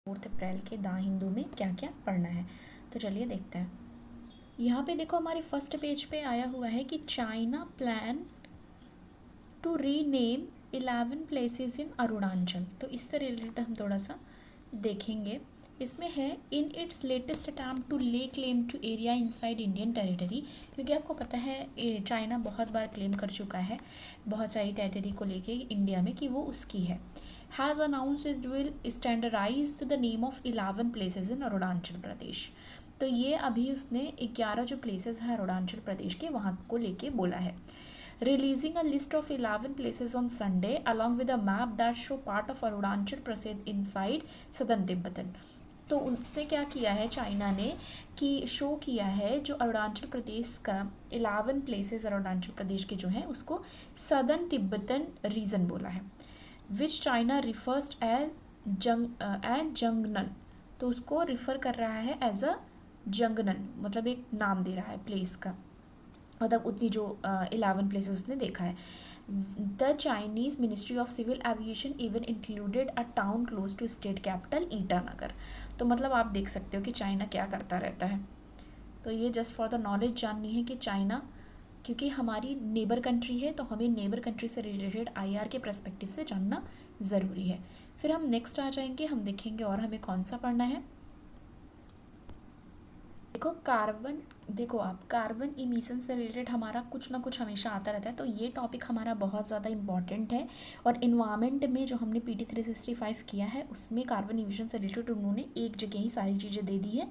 4 अप्रैल के द हिंदू में क्या क्या पढ़ना है। तो चलिए देखते हैं। यहाँ पे देखो हमारे फर्स्ट पेज पे आया हुआ है कि China plan to rename 11 places in Arunachal. तो इससे रिलेटेड हम थोड़ा सा देखेंगे। इसमें है in its latest attempt to lay claim to area inside Indian territory, क्योंकि आपको पता है चाइना बहुत बार क्लेम कर चुका है बहुत सारी टेरिटरी को लेके इंडिया में कि वो उसकी है। Has announced it will standardise the name of 11 places in Arunachal Pradesh. तो ये अभी उसने 11 जो प्लेसेस हैं अरुणाचल प्रदेश के वहाँ को लेके बोला है। Releasing a list of 11 places on Sunday along with a map that show part of Arunachal Pradesh inside southern Tibetan। तो उसने क्या किया है चाइना ने कि शो किया है जो अरुणाचल प्रदेश का 11 प्लेसेस अरुणाचल प्रदेश के जो हैं उसको सदर्न तिब्बतन रीजन बोला है, विच चाइना रिफर्स एज जंगनन। तो उसको रिफ़र कर रहा है एज अ जंगनन, मतलब एक नाम दे रहा है प्लेस का, मतलब उतनी जो 11 प्लेसेस उसने देखा है। The Chinese ministry of civil aviation even included a town close to state capital Itanagar. तो मतलब आप देख सकते हो कि चाइना क्या करता रहता है। तो ये जस्ट फॉर द नॉलेज जाननी है कि चाइना, क्योंकि हमारी नेबर कंट्री है तो हमें नेबर कंट्री से रिलेटेड आईआर के पर्सपेक्टिव से जानना ज़रूरी है। फिर हम नेक्स्ट आ जाएंगे, हम देखेंगे और हमें कौन सा पढ़ना है। देखो आप कार्बन इमिशन से रिलेटेड हमारा कुछ ना कुछ हमेशा आता रहता है, तो ये टॉपिक हमारा बहुत ज़्यादा इंपॉर्टेंट है। और इन्वायरमेंट में जो हमने पीटी 365 किया है उसमें कार्बन इमिशन से रिलेटेड उन्होंने एक जगह ही सारी चीज़ें दे दी है,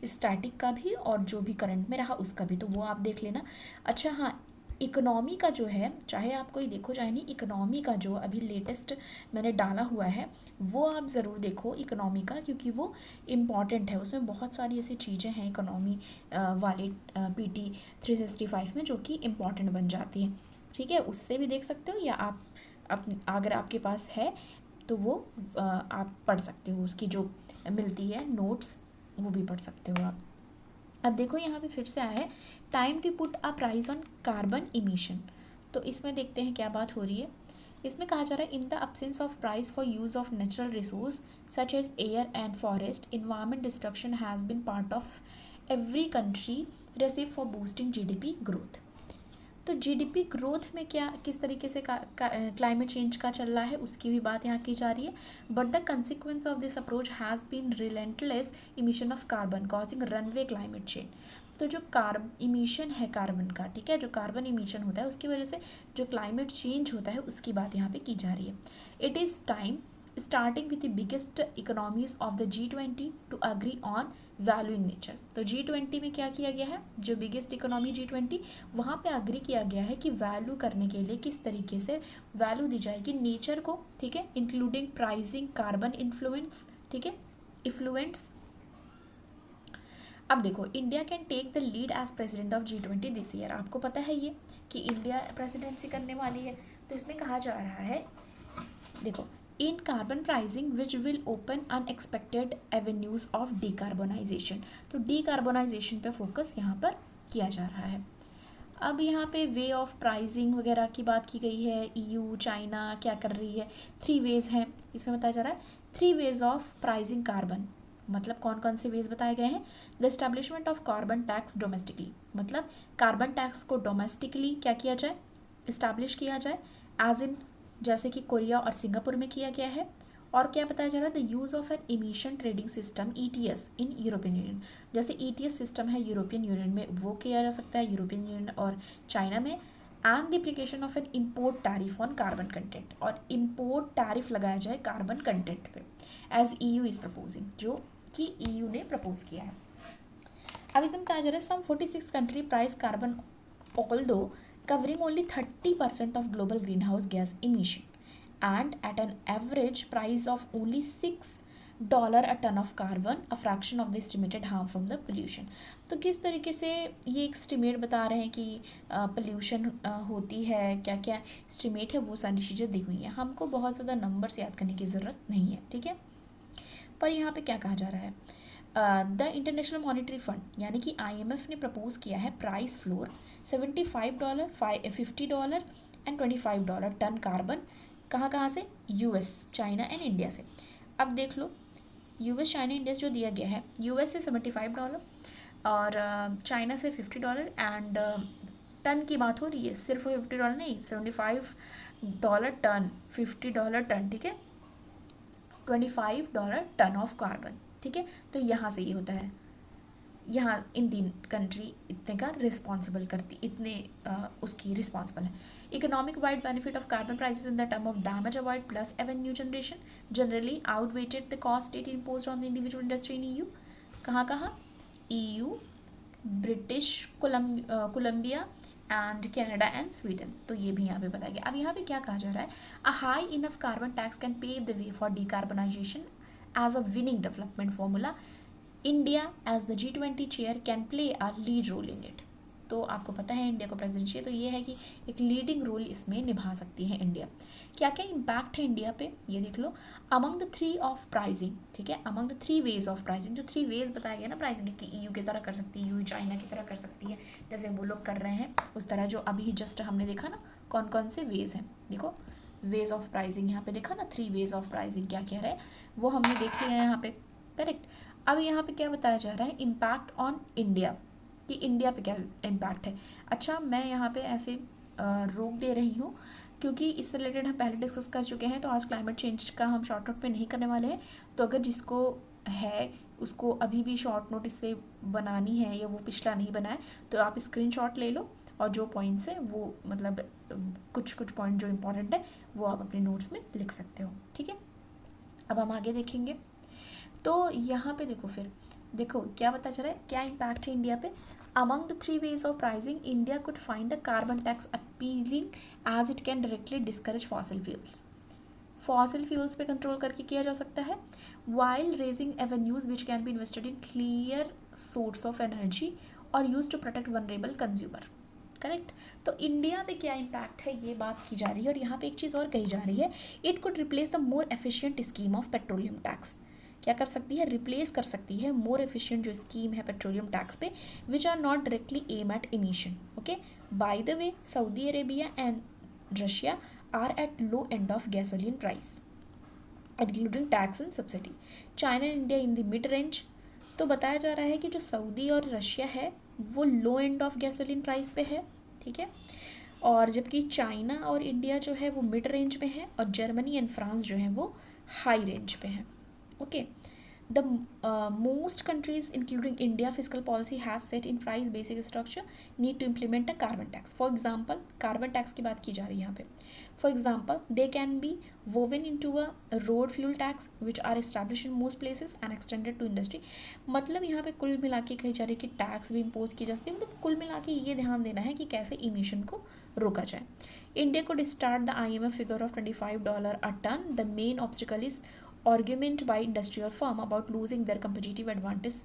स्टैटिक का भी और जो भी करंट में रहा उसका भी, तो वो आप देख लेना। अच्छा हाँ, इकोनॉमी का जो है, चाहे आप कोई देखो चाहे नहीं, इकोनॉमी का जो अभी लेटेस्ट मैंने डाला हुआ है वो आप ज़रूर देखो इकोनॉमी का, क्योंकि वो इम्पॉर्टेंट है। उसमें बहुत सारी ऐसी चीज़ें हैं इकोनॉमी वाले पीटी 365 में जो कि इम्पॉर्टेंट बन जाती हैं। ठीक है, उससे भी देख सकते हो, या आप अगर आपके पास है तो वो आप पढ़ सकते हो, उसकी जो मिलती है नोट्स वो भी पढ़ सकते हो आप। अब देखो यहाँ पे फिर से आया है time to put a price on carbon emission. तो इसमें देखते हैं क्या बात हो रही है। इसमें कहा जा रहा है in the absence of price for use of natural resource such as air and forest, environment destruction has been part of every country recipe for boosting GDP growth. तो जीडीपी ग्रोथ में क्या किस तरीके से क्लाइमेट चेंज का चल रहा है उसकी भी बात यहाँ की जा रही है। But the consequence of this approach has been relentless emission of carbon causing runaway climate change. तो जो इमिशन है कार्बन का, ठीक है, जो कार्बन इमिशन होता है उसकी वजह से जो क्लाइमेट चेंज होता है उसकी बात यहाँ पे की जा रही है। It is time starting with the biggest economies of the G20 to agree on valuing nature. तो G20 में क्या किया गया है, जो बिगेस्ट इकोनॉमी G20 वहाँ पे अग्री किया गया है कि वैल्यू करने के लिए किस तरीके से वैल्यू दी जाएगी नेचर को, ठीक है, इंक्लूडिंग प्राइसिंग कार्बन इन्फ्लुएंस, ठीक है, इन्फ्लुएंस। अब देखो India can take the lead as president of G20 this year. आपको पता है ये कि इंडिया प्रेसिडेंसी करने वाली है। तो इसमें कहा जा रहा है, देखो, in carbon pricing which will open unexpected avenues of decarbonisation. तो डीकार्बोनाइजेशन पे फोकस यहाँ पर किया जा रहा है। अब यहाँ पे वे ऑफ प्राइसिंग वगैरह की बात की गई है, EU चाइना क्या कर रही है, 3 वेज हैं इसमें बताया जा रहा है। 3 वेज ऑफ प्राइसिंग कार्बन, मतलब कौन कौन से वेज बताए गए हैं। The establishment of carbon tax domestically, मतलब कार्बन टैक्स को डोमेस्टिकली क्या किया जाए, इस्टेब्लिश किया जाए, एज इन जैसे कि कोरिया और सिंगापुर में किया गया है। और क्या बताया जा रहा है, the use of an emission trading system ETS in European Union. जैसे ETS सिस्टम है यूरोपियन यूनियन में, वो किया जा सकता है यूरोपियन यूनियन और चाइना में। And the application of an import tariff on carbon content, और इम्पोर्ट टैरिफ लगाया जाए कार्बन कंटेंट पे, एज EU इज़ प्रपोजिंग, जो कि EU ने प्रपोज किया है। अब इसमें बताया जा रहा है सम 46 country price carbon although covering only 30% of global greenhouse gas emission and at an average price of only $6 a ton of carbon, a fraction of the estimated harm from the pollution। तो किस तरीके से ये estimate बता रहे हैं कि pollution होती है, क्या क्या एस्टिमेट है, वो सारी चीज़ें दी हुई हैं। हमको बहुत ज़्यादा नंबर्स याद करने की ज़रूरत नहीं है, ठीक है। पर यहाँ पे क्या कहा जा रहा है, द इंटरनेशनल मॉनिटरी फंड यानी कि IMF ने प्रपोज किया है price floor $75, $50 and $25 ton carbon, कहाँ कहाँ से, US चाइना एंड इंडिया से। अब देख लो यूएस चाइना इंडेक्स जो दिया गया है, यूएस से $75 और चाइना से $50 एंड टन की बात हो रही है, सिर्फ $50 नहीं, $75 टन, $50 टन, ठीक है, $25 टन ऑफ कार्बन, ठीक है। तो यहाँ से ये होता है, यहाँ इन तीन कंट्री इतने का रिस्पॉन्सिबल करती, इतने उसकी रिस्पॉन्सिबल है। Economic wide benefit of carbon prices in the term of damage avoid plus avenue generation generally outweighed the cost it imposed on the individual industry in EU. कहाँ EU, British Columbia and Canada and Sweden. तो ये भी यहाँ पे बताया गया। अब यहाँ पे क्या कहा जा रहा है, a high enough carbon tax can pave the way for decarbonisation as a winning development formula. India as the G20 chair can play a lead role in it. तो आपको पता है इंडिया को प्रेसिडेंसी है, तो ये है कि एक लीडिंग रोल इसमें निभा सकती है इंडिया। क्या क्या इम्पैक्ट है इंडिया पे, ये देख लो। Among the three of pricing, ठीक है, among the three ways of pricing, जो थ्री वेज बताया गया ना प्राइसिंग कि ईयू की तरह कर सकती है, ईयू चाइना की तरह कर सकती है, जैसे वो लोग कर रहे हैं उस तरह, जो अभी जस्ट हमने देखा ना कौन कौन से वेज हैं। देखो वेज ऑफ प्राइसिंग यहाँ पे देखा ना, थ्री वेज ऑफ प्राइसिंग क्या कह रहे हैं वो हमने देख लिया है यहाँ पे, करेक्ट। अब यहाँ पे क्या बताया जा रहा है, इम्पैक्ट ऑन इंडिया, कि इंडिया पे क्या इम्पैक्ट है। अच्छा मैं यहाँ पे ऐसे रोक दे रही हूँ क्योंकि इससे रिलेटेड हम पहले डिस्कस कर चुके हैं, तो आज क्लाइमेट चेंज का हम शॉर्ट नोट पे नहीं करने वाले हैं। तो अगर जिसको है उसको अभी भी शॉर्ट नोट इससे बनानी है या वो पिछला नहीं बनाए, तो आप स्क्रीनशॉट ले लो और जो पॉइंट्स हैं वो मतलब कुछ पॉइंट जो इम्पोर्टेंट है वो आप अपने नोट्स में लिख सकते हो, ठीक है। अब हम आगे देखेंगे। तो यहाँ पे देखो, फिर देखो क्या पता चला है, क्या इम्पैक्ट है इंडिया पे। Among the three ways of pricing India could find a carbon tax appealing as it can directly discourage fossil fuels. Fossil fuels पे कंट्रोल करके किया जा सकता है, while raising avenues which can be invested in clear source of energy और use to protect vulnerable consumer, correct. तो India पे क्या इम्पैक्ट है ये बात की जा रही है। और यहाँ पे एक चीज़ और कही जा रही है, it could replace the more efficient scheme of petroleum tax. क्या कर सकती है, रिप्लेस कर सकती है मोर एफिशिएंट जो स्कीम है पेट्रोलियम टैक्स पे, which are not directly aim at emission. Okay, by the way Saudi Arabia and Russia are at low end of gasoline price including tax and subsidy, China and India in the mid range. तो बताया जा रहा है कि जो Saudi और Russia है वो लो एंड ऑफ गैसोलीन प्राइस पे है, ठीक है, और जबकि चाइना और इंडिया जो है वो मिड रेंज में है और जर्मनी एंड फ्रांस जो है वो हाई रेंज पे है। Okay, the most countries including India physical policy has set in price basic structure need to implement a carbon tax. For example carbon tax की बात की जा रही है यहाँ पे। For example they can be woven into a road fuel tax which are establish in most places and extended to industry. मतलब यहाँ पे कुल मिला के कही जा रही है कि टैक्स भी इम्पोज की जा सकती है, मतलब कुल मिला के ये ध्यान देना है कि कैसे इमिशन को रोका जाए। India could start the IMF figure of $25 a ton. The main obstacle is argument by industrial firm about losing their competitive advantage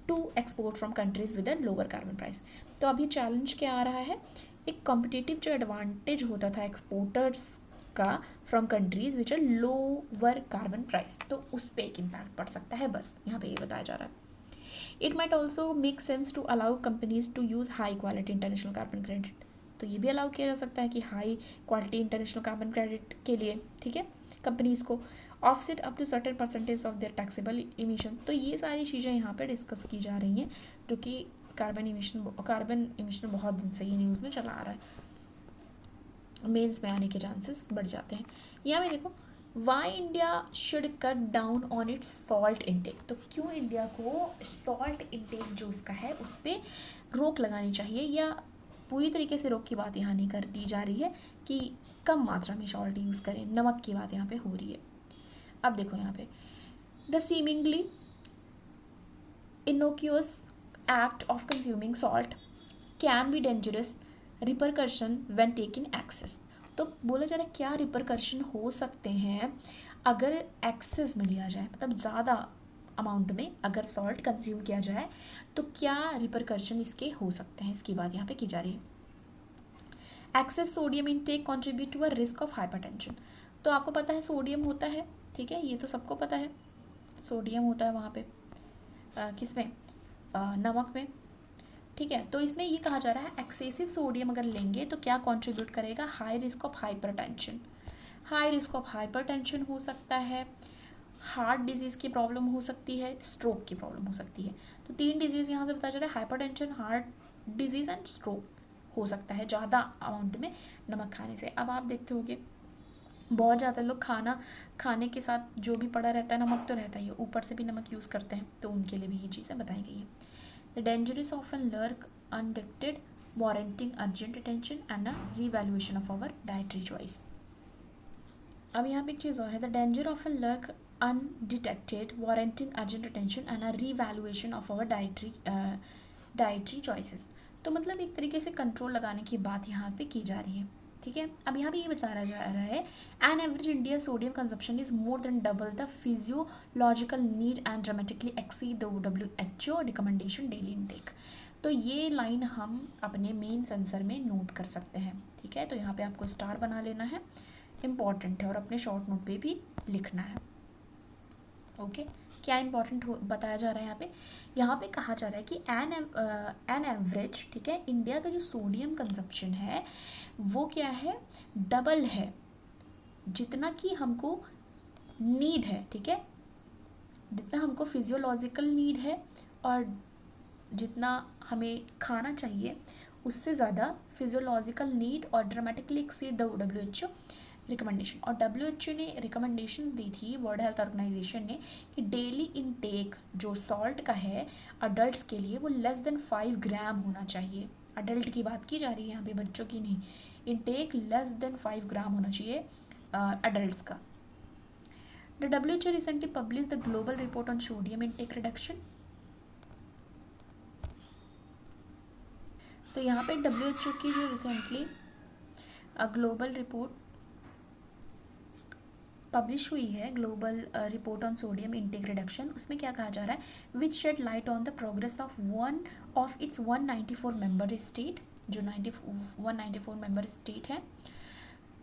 to export from countries with a lower carbon price. तो अभी challenge क्या आ रहा है, एक competitive जो advantage होता था exporters का from countries which are lower carbon price, तो उस पर एक इम्पैक्ट पड़ सकता है, बस यहाँ पे ये बताया जा रहा है। It might also make sense to allow companies to use high quality international carbon credit. तो ये भी अलाउ किया जा सकता है कि high quality international carbon credit के लिए, ठीक है, कंपनीज को offset up to certain percentage of their taxable emission. तो ये सारी चीज़ें यहाँ पे डिस्कस की जा रही हैं, जो कि कार्बन इमिशन बहुत दिन से ये न्यूज़ में चला आ रहा है, मेंस में आने के चांसेस बढ़ जाते हैं। यहाँ पे देखो, why India should cut down on it's salt intake. तो क्यों इंडिया को सॉल्ट इनटेक जो उसका है उस पर रोक लगानी चाहिए, या पूरी तरीके से रोक की बात यहाँ नहीं कर दी जा रही है कि कम मात्रा में सॉल्ट यूज़ करें, नमक की बात यहाँ पे हो रही है। अब देखो यहाँ पे, the seemingly innocuous act of consuming salt can be dangerous repercussion when taking excess. तो बोला जा रहा है क्या रिपरकर्शन हो सकते हैं अगर एक्सेस में लिया जाए, मतलब ज़्यादा अमाउंट में अगर सॉल्ट कंज्यूम किया जाए तो क्या रिपरकर्शन इसके हो सकते हैं, इसकी बात यहाँ पे की जा रही है। Excess sodium intake contribute to a risk of hypertension. तो आपको पता है सोडियम होता है, ठीक है, ये तो सबको पता है, सोडियम होता है वहाँ पे किसमें, नमक में, ठीक है। तो इसमें ये कहा जा रहा है एक्सेसिव सोडियम अगर लेंगे तो क्या कंट्रीब्यूट करेगा, high risk of hypertension. High risk of hypertension हो सकता है, हार्ट डिजीज़ की प्रॉब्लम हो सकती है, स्ट्रोक की प्रॉब्लम हो सकती है। तो 3 डिजीज़ यहाँ से बताया जा रहा है, hypertension, heart disease and stroke हो सकता है ज़्यादा अमाउंट में नमक खाने से। अब आप देखते होगे बहुत ज़्यादा लोग खाना खाने के साथ जो भी पड़ा रहता है नमक तो रहता ही है, ऊपर से भी नमक यूज़ करते हैं, तो उनके लिए भी ये चीज़ें बताई गई हैं। The dangerous often lurk undetected, warranting urgent attention and a revaluation of our dietary choice. अब यहाँ पे एक चीज़ और है, the danger often lurk undetected, warranting urgent attention and a revaluation of our dietary choices. तो मतलब एक तरीके से कंट्रोल लगाने की बात यहाँ पे की जा रही है, ठीक है। अब यहाँ पे ये बताया जा रहा है, an average India sodium consumption is more than double the physiological need and dramatically exceed the WHO recommendation daily intake. तो ये लाइन हम अपने मेन सेंसर में नोट कर सकते हैं, ठीक है। तो यहाँ पे आपको स्टार बना लेना है, इम्पॉर्टेंट है, और अपने शॉर्ट नोट पे भी लिखना है। ओके, क्या इंपॉर्टेंट बताया जा रहा है यहाँ पे कहा जा रहा है कि एन एवरेज, ठीक है, इंडिया का जो सोडियम कंजप्शन है वो क्या है, डबल है जितना कि हमको नीड है, ठीक है, जितना हमको फिजियोलॉजिकल नीड है और जितना हमें खाना चाहिए उससे ज़्यादा फिजियोलॉजिकल नीड और dramatically exceed the WHO recommendation. और WHO ने रिकमेंडेशंस दी थी, वर्ल्ड हेल्थ ऑर्गेनाइजेशन ने, कि डेली इनटेक जो सॉल्ट का है अडल्ट्स के लिए वो लेस देन 5 ग्राम होना चाहिए। अडल्ट की बात की जा रही है यहाँ पे, बच्चों की नहीं। इनटेक लेस देन 5 ग्राम होना चाहिए अडल्ट्स का। The WHO recently publish the global report on sodium intake reduction. तो यहाँ पे WHO की जो रिसेंटली ग्लोबल रिपोर्ट पब्लिश हुई है, global report on sodium intake reduction, उसमें क्या कहा जा रहा है, which shed light on the progress of its 194 member state, जो 194 मेंबर स्टेट है,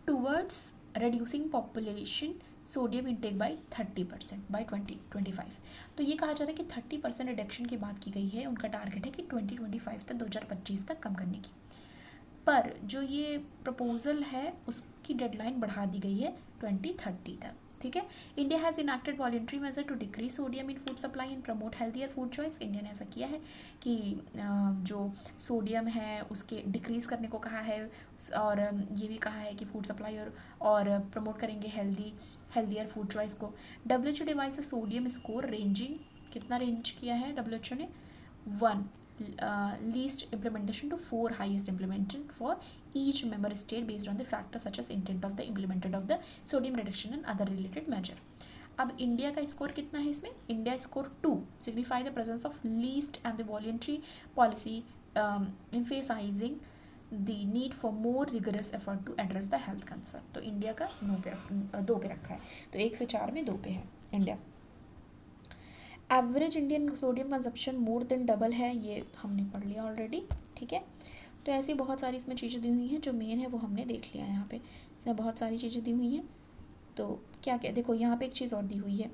towards reducing population sodium intake by 30% by 2025। तो ये कहा जा रहा है कि 30% रिडक्शन की बात की गई है, उनका टारगेट है कि 2025 तक 2025 तक कम करने की। पर जो ये प्रपोजल है उसकी डेडलाइन बढ़ा दी गई है 2030 तक, ठीक है। India has enacted voluntary measure to decrease sodium in food supply and promote healthier food choice. India ने ऐसा किया है कि जो सोडियम है उसके डिक्रीज करने को कहा है, और ये भी कहा है कि फूड सप्लाई और प्रमोट करेंगे हेल्थियर फूड चॉइस को। WHO device sodium score ranging, कितना रेंज किया है WHO ने, 1 least implementation to 4 highest implementation for each member state based on the factors such as intent of the implemented of the sodium reduction and other related measure. अब India का score कितना है इसमें, India score 2 signify the presence of least and the voluntary policy emphasizing the need for more rigorous effort to address the health concern। तो India का 2 पे रखा है, तो 1 से 4 में 2 पे है India. Average Indian sodium consumption more than double है, ये हमने पढ़ लिया ऑलरेडी, ठीक है। तो ऐसी बहुत सारी इसमें चीज़ें दी हुई हैं, जो मेन है वो हमने देख लिया है। यहाँ पे इसमें बहुत सारी चीज़ें दी हुई हैं। तो क्या क्या देखो, यहाँ पे एक चीज़ और दी हुई है,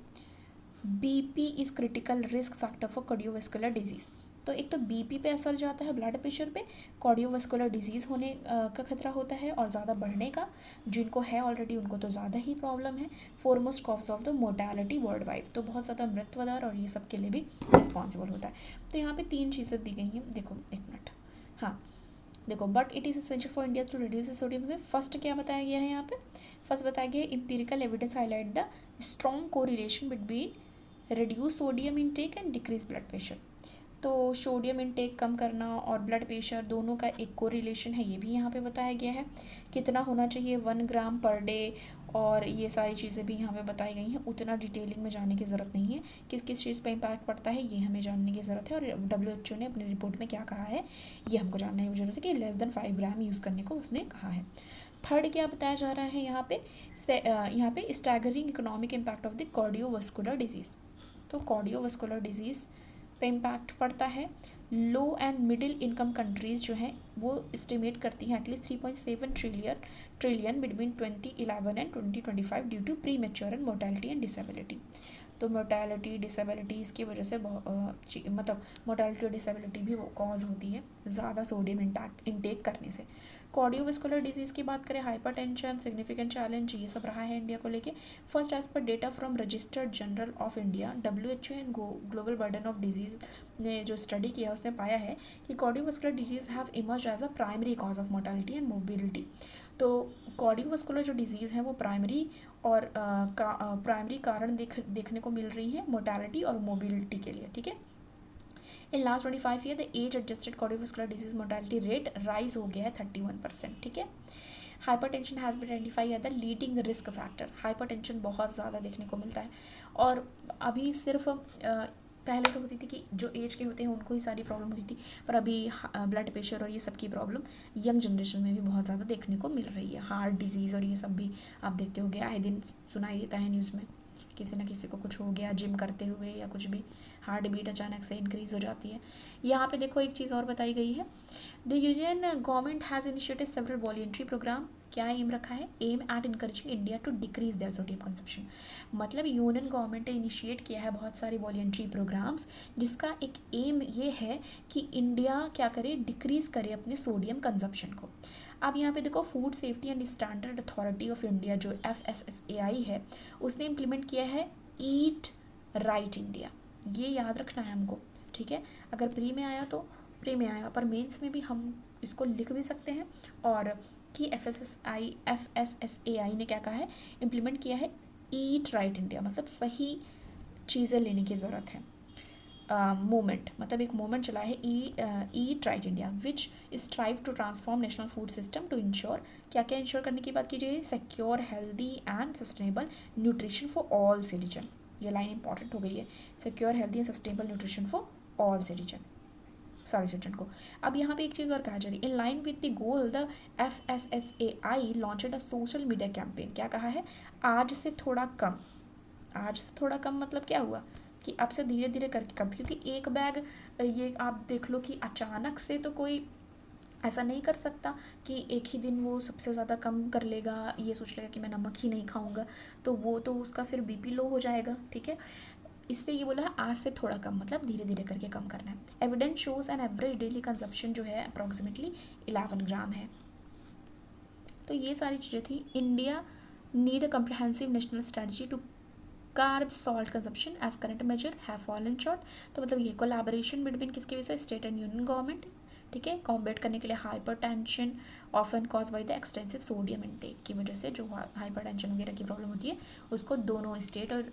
BP is critical risk factor for cardiovascular disease. तो एक तो BP पे असर जाता है, ब्लड प्रेशर पे, कार्डियोवास्कुलर डिजीज़ होने का खतरा होता है और ज़्यादा बढ़ने का, जिनको है ऑलरेडी उनको तो ज़्यादा ही प्रॉब्लम है। Foremost cause of the mortality world wide, तो बहुत ज़्यादा मृत्यु दर और ये सब के लिए भी रिस्पॉन्सिबल होता है। तो यहाँ पे 3 चीज़ें दी गई हैं, देखो 1 मिनट, हाँ देखो, but it is essential for India to reduce sodium से। फर्स्ट क्या बताया गया है यहाँ पे, फर्स्ट बताया गया है empirical evidence highlight the strong correlation between reduce sodium intake and decrease blood pressure. तो सोडियम इनटेक कम करना और ब्लड प्रेशर दोनों का एक कोरिलेशन है, ये भी यहाँ पे बताया गया है। कितना होना चाहिए, 1 ग्राम पर डे, और ये सारी चीज़ें भी यहाँ पे बताई गई हैं। उतना डिटेलिंग में जाने की ज़रूरत नहीं है, किस किस चीज़ पे इम्पैक्ट पड़ता है ये हमें जानने की ज़रूरत है। और WHO ने अपनी रिपोर्ट में क्या कहा है ये हमको जानने की ज़रूरत है, कि लेस देन 5 ग्राम यूज़ करने को उसने कहा है। थर्ड क्या बताया जा रहा है यहाँ पे staggering economic impact of the cardiovascular disease. तो कार्डियोवास्कुलर डिजीज़ पे इम्पैक्ट पड़ता है। Low and middle income countries जो हैं वो एस्टिमेट करती हैं at least 3.7 trillion between 2011 and 2025 due to premature and mortality and disability. तो मोर्टेलिटी डिसेबिलिटी इसकी वजह से मतलब मोर्टेलिटी और डिसेबिलिटी भी वो कॉज होती है ज़्यादा सोडियम इंटेक करने से। कार्डियोवास्कुलर डिजीज़ की बात करें, हाइपरटेंशन सिग्निफिकेंट चैलेंज ये सब रहा है इंडिया को लेके। First as per data from registered general of India, WHO and global burden of disease ने जो स्टडी किया उसने पाया है कि cardiovascular disease have emerge as a primary cause of mortality and mobility. तो कार्डियोवास्कुलर जो डिजीज़ है वो प्राइमरी और प्राइमरी कारण देखने को मिल रही है मोर्टेलिटी और मोबिलिटी के लिए, ठीक है। In last 25 year the age adjusted cardiovascular disease mortality rate rise हो गया है 31%, ठीक है। Hypertension has been identify as the leading risk factor, hypertension बहुत ज़्यादा देखने को मिलता है। और अभी सिर्फ पहले तो होती थी कि जो एज के होते हैं उनको ही सारी प्रॉब्लम होती थी, पर अभी ब्लड प्रेशर और ये सब की प्रॉब्लम यंग जनरेशन में भी बहुत ज़्यादा देखने को मिल रही है। हार्ट डिजीज़ और ये सब भी आप देखते होंगे, आए दिन सुनाई देता है न्यूज़ में, किसी न किसी को कुछ हो गया जिम करते हुए या कुछ भी, हार्ट बीट अचानक से इंक्रीज़ हो जाती है। यहाँ पे देखो एक चीज़ और बताई गई है, the union government has initiated several voluntary program. क्या एम रखा है? Aim at encouraging India to decrease their sodium consumption. मतलब यूनियन गवर्नमेंट ने इनिशिएट किया है बहुत सारी वॉलंटरी प्रोग्राम्स, जिसका एक एम ये है कि इंडिया क्या करे, डिक्रीज़ करे अपने सोडियम कंजप्शन को। अब यहाँ पे देखो, food safety and standard authority of India जो FSSAI है, उसने इम्प्लीमेंट किया है ईट राइट इंडिया। ये याद रखना है हमको, ठीक है। अगर प्री में आया तो प्री में आया, पर मेंस में भी हम इसको लिख भी सकते हैं। और कि FSSAI ने क्या कहा है, इम्प्लीमेंट किया है ईट राइट इंडिया, मतलब सही चीज़ें लेने की ज़रूरत है। मूवमेंट, मतलब एक मूवमेंट चला है eat right India which strive to transform national food system to ensure, क्या क्या इंश्योर करने की बात की जाए, secure healthy and sustainable nutrition for all citizen. ये लाइन इंपॉर्टेंट हो गई है, secure healthy and sustainable nutrition for all citizen को। अब यहाँ पे एक चीज़ और कहा जा रही है, in line with the goal the FSSAI launched a social media campaign. क्या कहा है? आज से थोड़ा कम। आज से थोड़ा कम मतलब क्या हुआ कि अब से धीरे धीरे करके कम, क्योंकि एक बैग ये आप देख लो कि अचानक से तो कोई ऐसा नहीं कर सकता कि एक ही दिन वो सबसे ज़्यादा कम कर लेगा, ये सोच लेगा कि मैं नमक ही नहीं खाऊंगा, तो वो तो उसका फिर BP लो हो जाएगा, ठीक है। इससे ये बोला है आज से थोड़ा कम, मतलब धीरे धीरे करके कम करना है। Evidence shows an average daily consumption जो है अप्रॉक्सीमेटली 11 ग्राम है। तो ये सारी चीज़ें थी। India need a comprehensive national strategy to curb salt consumption as current measure have fallen short. तो मतलब ये कोलैबोरेशन बिटवीन किसकी वजह से, स्टेट एंड यूनियन गवर्नमेंट, ठीक है, कॉम्बेट करने के लिए hypertension often cause by the extensive sodium intake की वजह से जो हाइपरटेंशन वगैरह की प्रॉब्लम होती है, उसको दोनों स्टेट और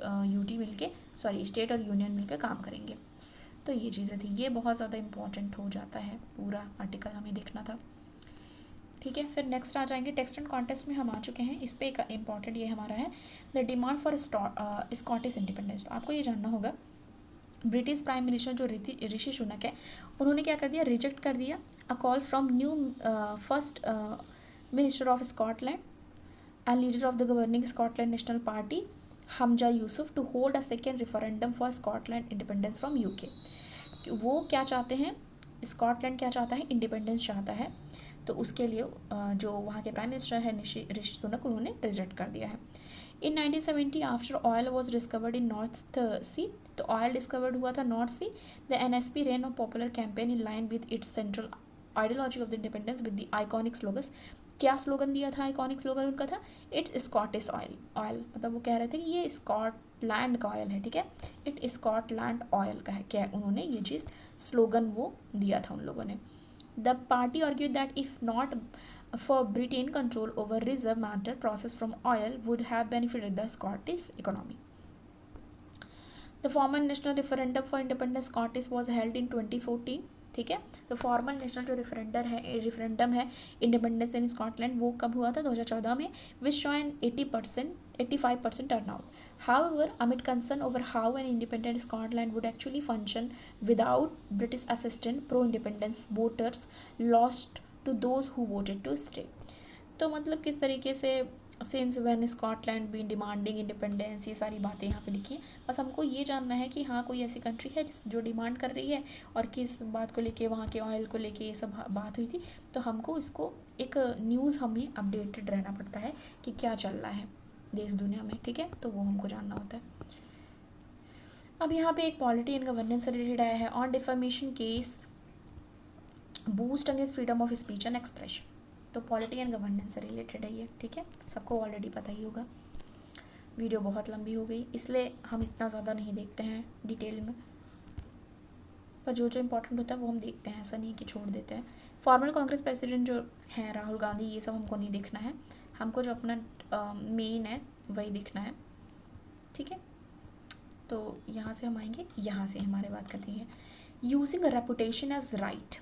स्टेट और यूनियन मिलकर काम करेंगे। तो ये चीज़ें थी, ये बहुत ज़्यादा इंपॉर्टेंट हो जाता है, पूरा आर्टिकल हमें देखना था, ठीक है। फिर नेक्स्ट आ जाएंगे टेक्स्ट एंड कॉन्टेस्ट में हम आ चुके हैं। इस पर एक इंपॉर्टेंट ये हमारा है, the demand for Scottish independence. तो आपको ये जानना होगा, ब्रिटिश प्राइम मिनिस्टर जो ऋषि सुनक है, उन्होंने क्या कर दिया, रिजेक्ट कर दिया a call from new first minister of Scotland and leader of the governing Scotland national party Humza Yousaf to hold a second referendum for Scotland independence from UK। वो क्या चाहते हैं, स्कॉटलैंड क्या चाहता है, इंडिपेंडेंस चाहता है। तो उसके लिए जो वहाँ के प्राइम मिनिस्टर है ऋषि सुनक, उन्होंने रिजेक्ट कर दिया है। In 1970 after oil was discovered in North Sea, तो ऑयल डिस्कवर्ड हुआ था North Sea, the NSP ran a popular campaign in line with its central ideology of the independence with the iconic slogans। क्या slogan दिया था, iconic slogan उनका था, it's Scottish oil, मतलब वो कह रहे थे कि ये स्कॉटलैंड का ऑयल है, ठीक है, इट स्कॉटलैंड ऑयल का है, क्या उन्होंने ये चीज़ स्लोगन वो दिया था उन लोगों ने। The party argued that if not for Britain control over reserve matter processed from oil would have benefited the Scottish economy. The formal national referendum for independence Scottish was held in 2014, ठीक है। तो formal national जो referendum है independence in Scotland, वो कब हुआ था, 2014 में, which show N 85% turnout. However, amid concern over how an independent Scotland would actually function without British assistance, pro-independence voters lost to those who voted to stay। तो मतलब किस तरीके से since when Scotland been demanding independence, ये सारी बातें यहाँ पे लिखी हैं। बस हमको ये जानना है कि हाँ कोई ऐसी कंट्री है जो डिमांड कर रही है और किस बात को लेके, वहाँ के ऑयल को लेके ये सब बात हुई थी। तो हमको इसको एक न्यूज़ हमें अपडेटेड रहना पड़ता है कि क्या चल रहा है देश दुनिया में, ठीक है, तो वो हमको जानना होता है। अब यहाँ पे एक पॉलिटी एंड गवर्नेंस से रिलेटेड आया है, on defamation case boost against freedom of speech and expression. तो पॉलिटी एंड गवर्नेंस से रिलेटेड है ये, ठीक है, सबको ऑलरेडी पता ही होगा। वीडियो बहुत लंबी हो गई इसलिए हम इतना ज़्यादा नहीं देखते हैं डिटेल में, पर जो जो इम्पोर्टेंट होता है वो हम देखते हैं, ऐसा नहीं कि छोड़ देते हैं। फॉर्मल कांग्रेस प्रेसिडेंट जो हैं राहुल गांधी, ये सब हमको नहीं देखना है, हमको जो अपना मेन है वही देखना है, ठीक है। तो यहाँ से हम आएंगे, यहाँ से हमारे बात करती है यूजिंग रेपुटेशन एज राइट।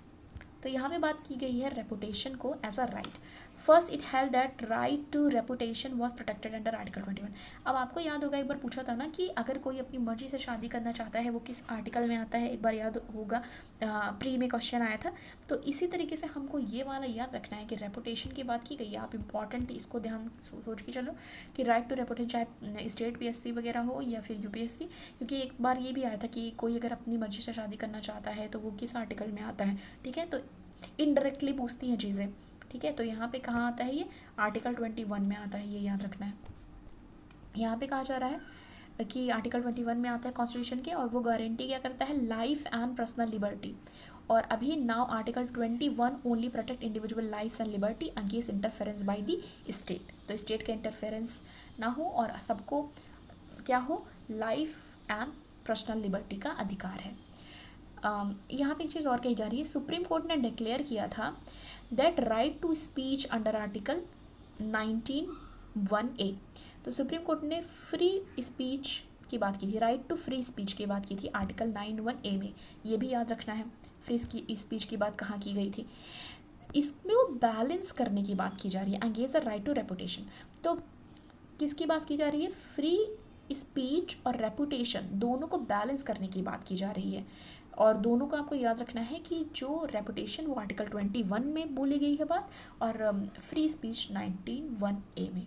तो यहाँ पे बात की गई है रेपुटेशन को as a right. First it held that right to reputation was protected under article 21। अब आपको याद होगा एक बार पूछा था ना कि अगर कोई अपनी मर्जी से शादी करना चाहता है वो किस आर्टिकल में आता है, एक बार याद होगा प्री में क्वेश्चन आया था। तो इसी तरीके से हमको ये वाला याद रखना है कि रेपुटेशन की बात की गई है, आप इंपॉर्टेंट इसको ध्यान सोच के चलो कि राइट टू रेपुटेशन चाहे स्टेट PSC वगैरह हो या फिर UPSC, क्योंकि एक बार ये भी आया था कि कोई अगर अपनी मर्जी से शादी करना चाहता है तो वो किस आर्टिकल में आता है, ठीक है। तो इनडायरेक्टली पूछती हैं चीज़ें, ठीक है। तो यहाँ पे कहाँ आता है, ये आर्टिकल 21 में आता है, ये याद रखना है। यहाँ पे कहा जा रहा है कि आर्टिकल 21 में आता है कॉन्स्टिट्यूशन के, और वो गारंटी क्या करता है, लाइफ एंड पर्सनल लिबर्टी। और अभी now article 21 only protect individual life and liberty against interference by the state. तो स्टेट का इंटरफेरेंस ना हो और सबको क्या हो, लाइफ एंड पर्सनल लिबर्टी का अधिकार है। यहाँ पे एक चीज़ और कही जा रही है, सुप्रीम कोर्ट ने डिक्लेयर किया था that right to speech under article 19(1)(a। तो सुप्रीम कोर्ट ने फ्री स्पीच की बात की थी, राइट टू फ्री स्पीच की बात की थी आर्टिकल 9(1)(a) में, ये भी याद रखना है। फ्री स्पीच की बात कहाँ की गई थी, इसमें वो बैलेंस करने की बात की जा रही है against the right to reputation. तो किसकी बात की जा रही है, फ्री स्पीच और रेपुटेशन दोनों को बैलेंस करने की बात की जा रही है। और दोनों को आपको याद रखना है कि जो रेपुटेशन वो आर्टिकल 21 में बोली गई है बात, और फ्री स्पीच 19(1)(a) में।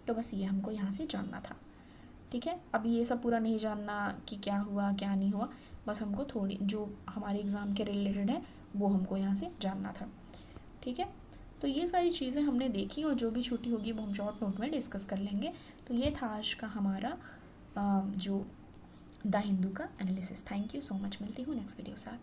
तो बस ये हमको यहाँ से जानना था, ठीक है। अभी ये सब पूरा नहीं जानना कि क्या हुआ क्या नहीं हुआ, बस हमको थोड़ी जो हमारे एग्ज़ाम के रिलेटेड है वो हमको यहाँ से जानना था, ठीक है। तो ये सारी चीज़ें हमने देखी, और जो भी छुट्टी होगी वो हम शॉर्ट नोट में डिस्कस कर लेंगे। तो ये था आज का हमारा जो द हिंदू का analysis. Thank you so much, मिलती हूँ नेक्स्ट वीडियो साथ।